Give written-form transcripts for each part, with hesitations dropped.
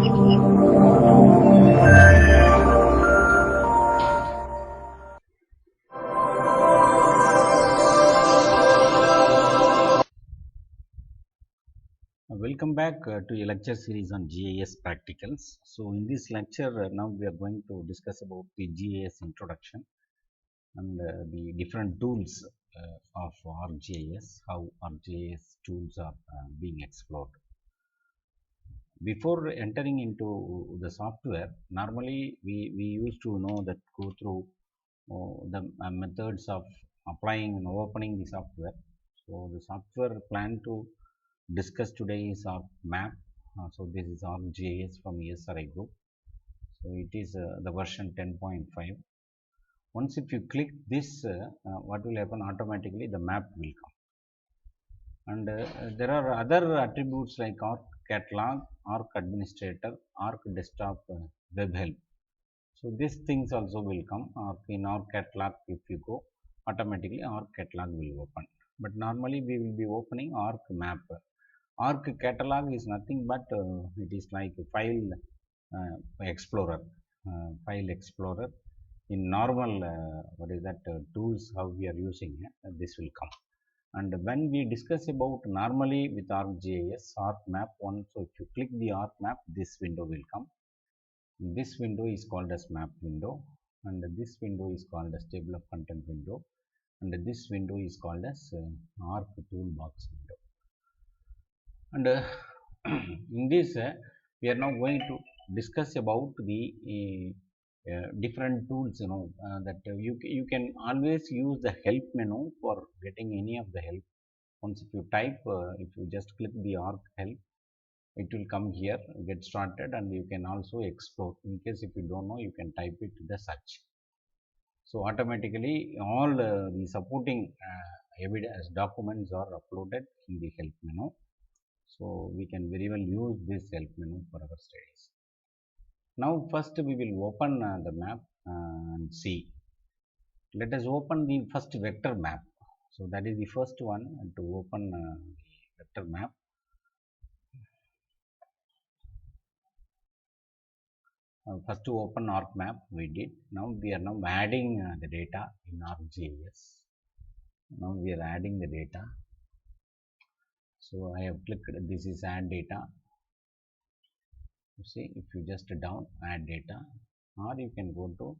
Welcome back to a lecture series on GIS practicals. So in this lecture now we are going to discuss about the GIS introduction and the different tools of ArcGIS, how ArcGIS tools are being explored. Before entering into the software, normally we used to know that go through the methods of applying and opening the software. So the software plan to discuss today is ArcMap. So this is ArcGIS from ESRI group. So it is the version 10.5. Once if you click this, what will happen automatically? The map will come. And there are other attributes like Arc Catalog, Arc Administrator, Arc Desktop Web Help. So these things also will come. In Arc Catalog, if you go, automatically Arc Catalog will open. But normally we will be opening Arc Map. Arc Catalog is nothing but it is like a file explorer, in normal what is that tools how we are using this will come. And when we discuss about normally with ArcGIS, ArcMap one, so if you click the ArcMap, this window will come. This window is called as map window, and this window is called as table of content window, and this window is called as Arc toolbox window. And in this we are now going to discuss about the different tools, that you can always use the help menu for getting any of the help. Once if you type, if you just click the Arc help, it will come here, get started, and you can also explore. In case if you don't know, you can type it to the search. So automatically all the supporting evidence documents are uploaded in the help menu. So we can very well use this help menu for our studies. Now first we will open the map and see. Let us open the first vector map. So that is the first one to open the vector map. First to open ArcMap we did. Now we are now adding the data in ArcGIS. Now we are adding the data. So I have clicked, this is add data. You see, if you just down add data, or you can go to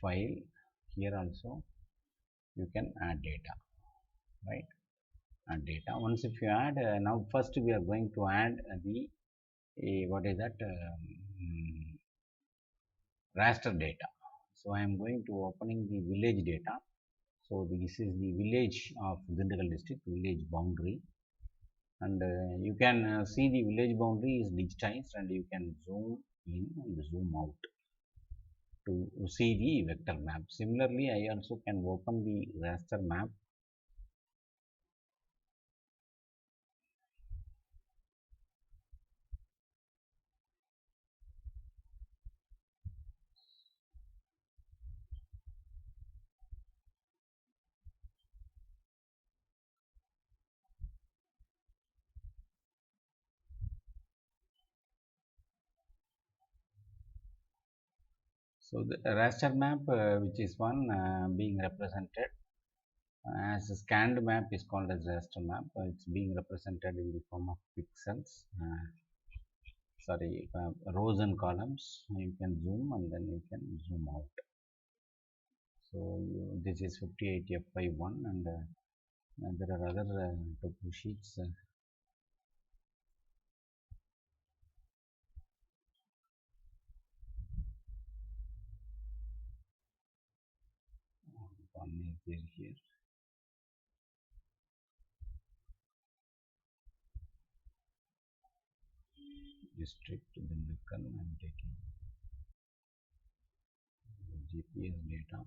file, here also you can add data, right? Add data. Once if you add, now first we are going to add the what is that raster data. So I am going to opening the village data. So this is the village of Dindigul district, village boundary, and you can see the village boundary is digitized, and you can zoom in and zoom out to see the vector map. Similarly, I also can open the raster map. So the raster map, which is one being represented as a scanned map, is called as raster map. It's being represented in the form of pixels. Rows and columns. You can zoom and then you can zoom out. So this is 58F51, and there are other topo sheets. One is here. District, then the I'm taking GPS data.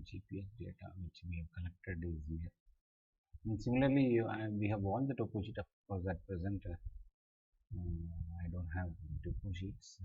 GPS data which we have collected is here. And similarly, we have all the topo sheet, of course, at present. I don't have topo sheets.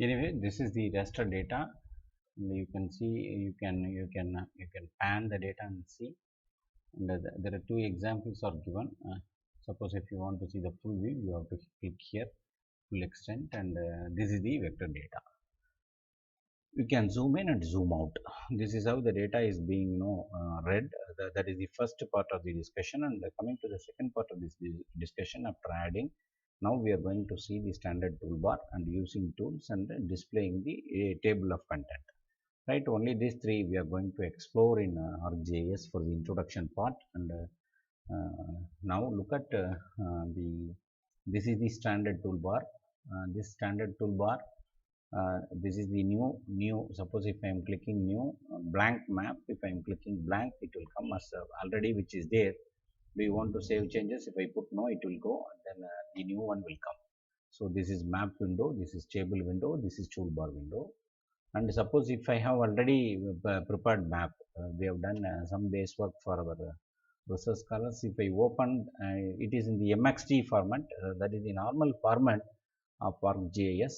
Anyway, this is the raster data. You can see, you can pan the data and see. And there are two examples are given. Suppose if you want to see the full view, you have to click here, full extent, and this is the vector data. You can zoom in and zoom out. This is how the data is being read. That is the first part of the discussion. And coming to the second part of this discussion, after adding, now we are going to see the standard toolbar and using tools and displaying the table of content. Right, only these three we are going to explore in ArcGIS for the introduction part. And now look at this is the standard toolbar. This standard toolbar, this is the new. Suppose if I am clicking new blank map, if I am clicking blank, it will come as already which is there. Do you want to save changes? If I put no, it will go, and then the new one will come. So this is map window, this is table window, this is toolbar window. And suppose if I have already prepared map, we have done some base work for our research scholars. If I open, it is in the MXT format, that is the normal format of ArcGIS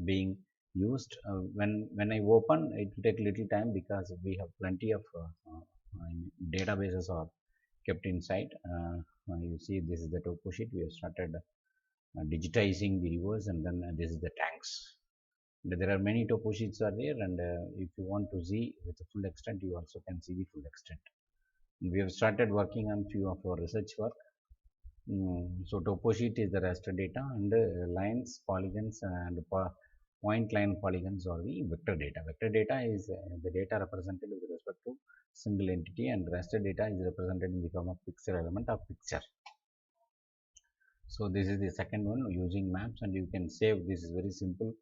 being used. When I open, it will take little time because we have plenty of databases are kept inside. You see, this is the topo sheet. We have started digitizing the rivers, and then this is the tanks. There are many topo sheets are there, and if you want to see with the full extent, you also can see the full extent. And we have started working on few of our research work. So topo sheet is the raster data, and lines, polygons, and point line polygons are the vector data. Vector data is the data represented with respect to single entity, and raster data is represented in the form of pixel element of picture. So this is the second one using maps, and you can save. This is very simple.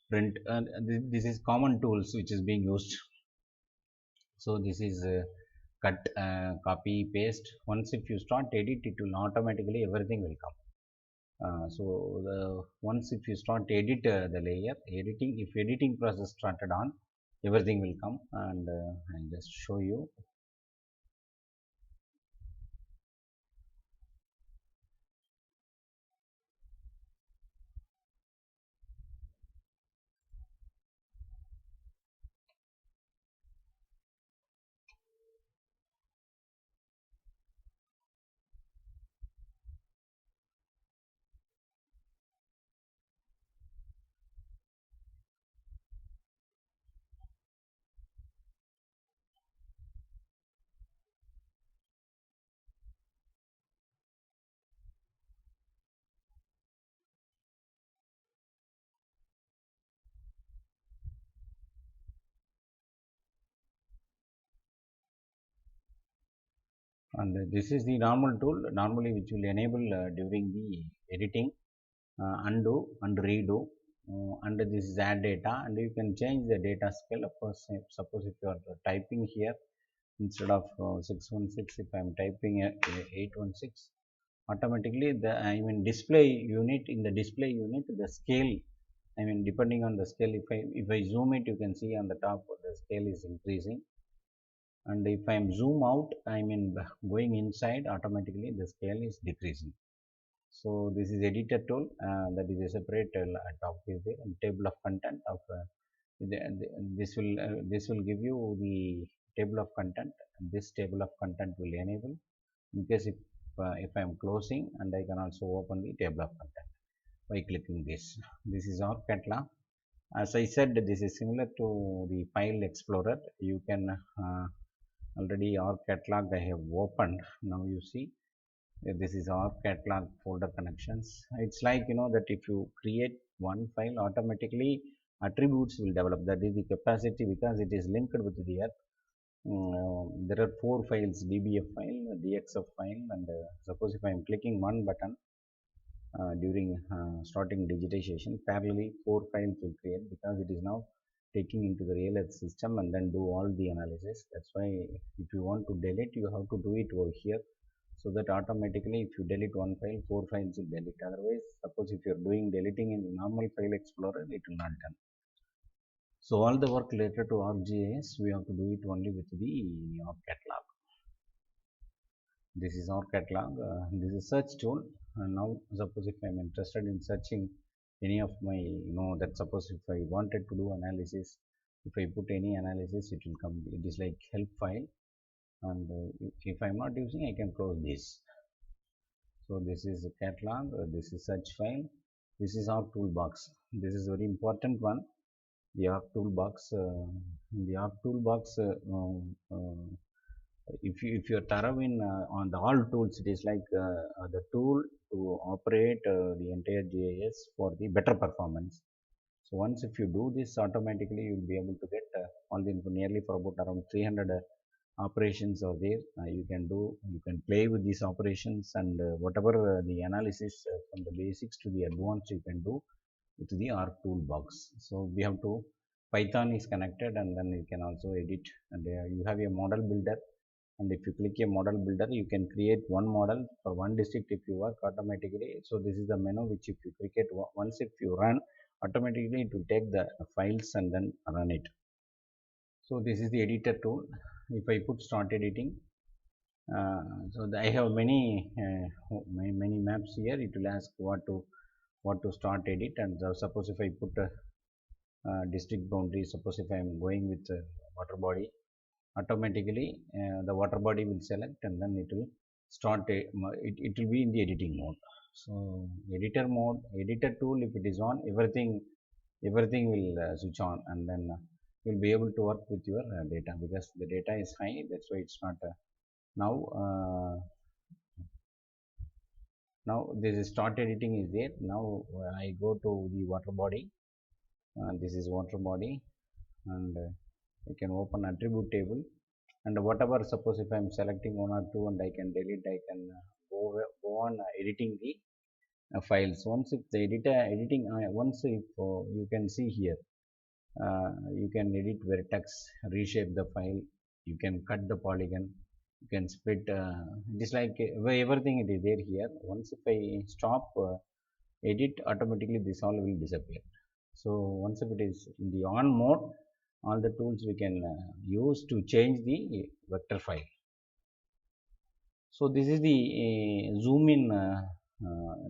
Print, and this is common tools which is being used. So this is cut, copy, paste. Once if you start edit, it will automatically everything will come. So once if you start edit the layer, editing, if editing process started on, everything will come. And I'll just show you. And this is the normal tool, normally which will enable during the editing, undo and redo. And this is add data, and you can change the data scale. Of course, suppose if you are typing here, instead of 616, if I am typing 816, automatically the display unit, in the display unit, the scale, depending on the scale, if I zoom it, you can see on the top the scale is increasing. And if I am zoom out, going inside, automatically the scale is decreasing. So this is editor tool, that is a separate topic there, and table of content of this will give you the table of content, and this table of content will enable in case if I am closing, and I can also open the table of content by clicking this. This is our catalog. As I said, this is similar to the file explorer. You can already our catalog I have opened. Now you see, this is our catalog folder connections. It's like that if you create one file, automatically attributes will develop. That is the capacity, because it is linked with the earth. There are 4 files: dbf file, dxf file, and suppose if I am clicking one button during starting digitization, parallelly 4 files will create, because it is now taking into the real earth system and then do all the analysis. That's why if you want to delete, you have to do it over here, so that automatically if you delete one file, 4 files will delete. Otherwise, suppose if you are doing deleting in normal file explorer, it will not done. So all the work related to ArcGIS, we have to do it only with the Arc catalog. This is our catalog. This is search tool. And now suppose if I am interested in searching any of my, that suppose if I wanted to do analysis, if I put any analysis, it will come. It is like help file, and if I'm not using, I can close this. So this is a catalog, this is search file, this is our toolbox. This is very important one. The Arc toolbox. The Arc toolbox. If you're thorough in on the all tools, it is like the tool to operate the entire GIS for the better performance. So once if you do this, automatically you will be able to get all the info. Nearly for about around 300 operations are there. You can play with these operations, and whatever the analysis from the basics to the advanced you can do with the Arc toolbox. So we have to Python is connected, and then you can also edit, and you have a model builder, and if you click a model builder, you can create one model for one district if you work automatically. So this is the menu which if you click it once, if you run, automatically it will take the files and then run it. So this is the editor tool. If I put start editing, I have many maps here. It will ask what to start edit, and suppose if I put district boundary, suppose if I am going with water body, automatically the water body will select, and then it will start it will be in the editing mode. So editor tool, if it is on, everything will switch on, and then you'll be able to work with your data, because the data is high. That's why it's not now now this is start editing is there. Now I go to the water body. This is water body, and I can open attribute table, and whatever, suppose if I am selecting one or two and I can delete, I can go on editing the files. Once if the editing once if you can see here, you can edit vertex, reshape the file, you can cut the polygon, you can split, it is like everything it is there here. Once if I stop edit, automatically this all will disappear. So once if it is in the on mode, all the tools we can use to change the vector file. So this is the zoom in,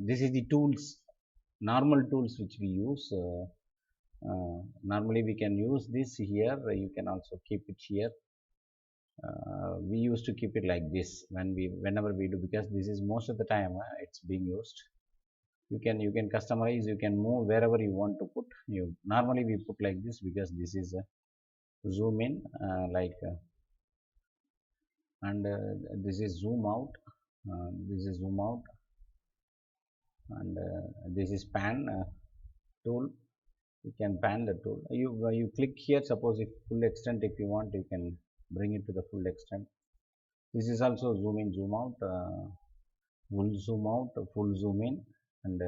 this is the tools, normal tools which we use. Normally we can use this here. You can also keep it here. We used to keep it like this whenever we do, because this is most of the time it's being used. You can customize, you can move wherever you want to put. Normally we put like this, because this is zoom in, and this is zoom out, this is zoom out, and this is pan tool. You can pan the tool. You click here, suppose if full extent, if you want, you can bring it to the full extent. This is also zoom in, zoom out, full zoom out, full zoom in, and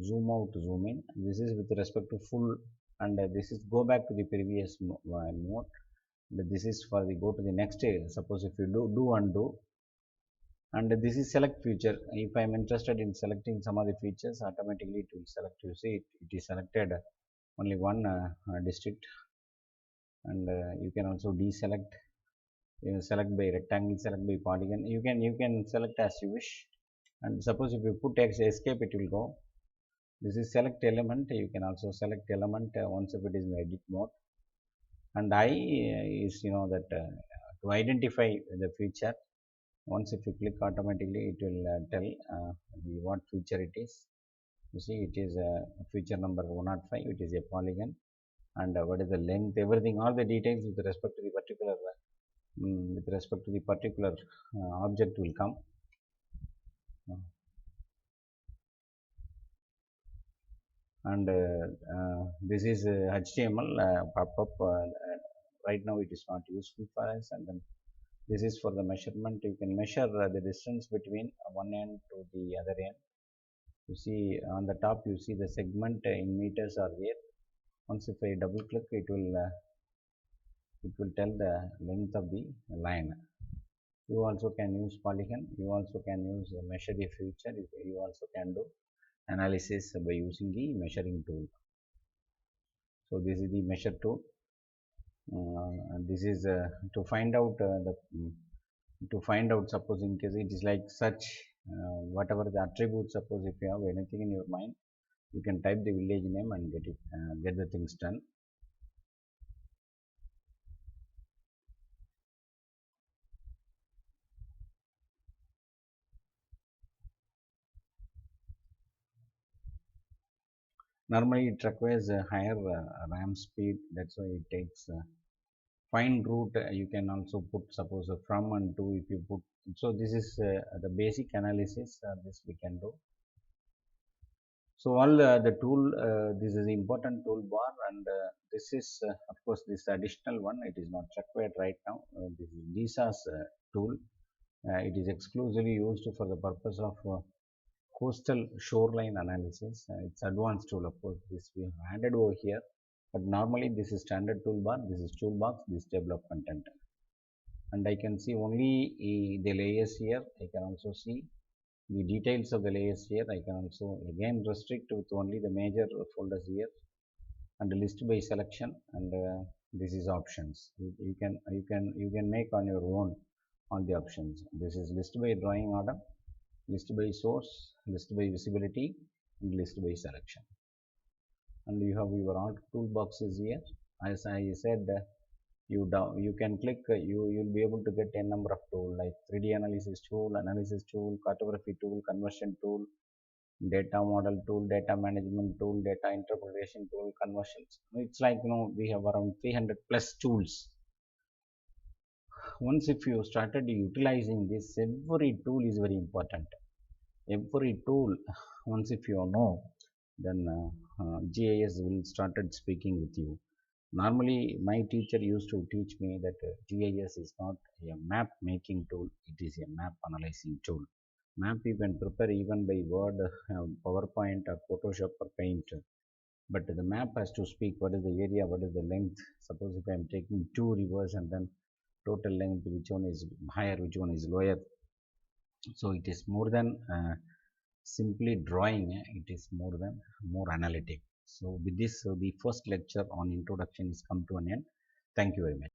zoom out, zoom in. This is with respect to full, and this is go back to the previous mode. This is for the go to the next stage. Suppose if you do undo, and this is select feature. If I am interested in selecting some of the features, automatically it will select. You see it is selected only one district, and you can also deselect. Select by rectangle, select by polygon. You can select as you wish. And suppose if you put escape, it will go. This is select element. You can also select element once if it is in edit mode. And I is that to identify the feature. Once if you click, automatically it will tell what feature it is. You see it is feature number 105. It is a polygon, and what is the length, everything, all the details with respect to the particular object will come. And this is HTML pop-up. Right now it is not useful for us. And then this is for the measurement. You can measure the distance between one end to the other end. You see on the top, you see the segment in meters are there. Once if I double click, it will tell the length of the line. You also can use polygon. You also can use measure the feature. You also can do analysis by using the measuring tool. So this is the measure tool, and this is to find out suppose in case it is like search, whatever the attribute, suppose if you have anything in your mind, You can type the village name and get the things done. Normally it requires a higher RAM speed, that's why it takes find root. You can also put suppose a from and to if you put. So this is the basic analysis this we can do. So all the tool, this is important toolbar, and this is of course this additional one. It is not required right now. This is GIS tool. It is exclusively used for the purpose of coastal shoreline analysis. It's advanced tool, of course. This we have added over here, but normally this is standard toolbar. This is toolbox. This table of content, and I can see only the layers here. I can also see the details of the layers here. I can also again restrict with only the major folders here, and list by selection, and this is options. You can make on your own on the options. This is list by drawing order, list by source, list by visibility, and list by selection. And you have your alt toolboxes here. As I said, you can click, you'll be able to get a number of tools like 3D analysis tool, cartography tool, conversion tool, data model tool, data management tool, data interpretation tool, conversions. It's like, we have around 300 plus tools. Once if you started utilizing this, every tool is very important. Every tool, once if you know, then GIS will started speaking with you. Normally, my teacher used to teach me that GIS is not a map making tool, it is a map analyzing tool. Map you can prepare even by Word, PowerPoint, or Photoshop or Paint, but the map has to speak what is the area, what is the length. Suppose if I am taking two rivers and then total length, which one is higher, which one is lower. So it is more than simply drawing, it is more analytic. So with this, the first lecture on introduction is come to an end. Thank you very much.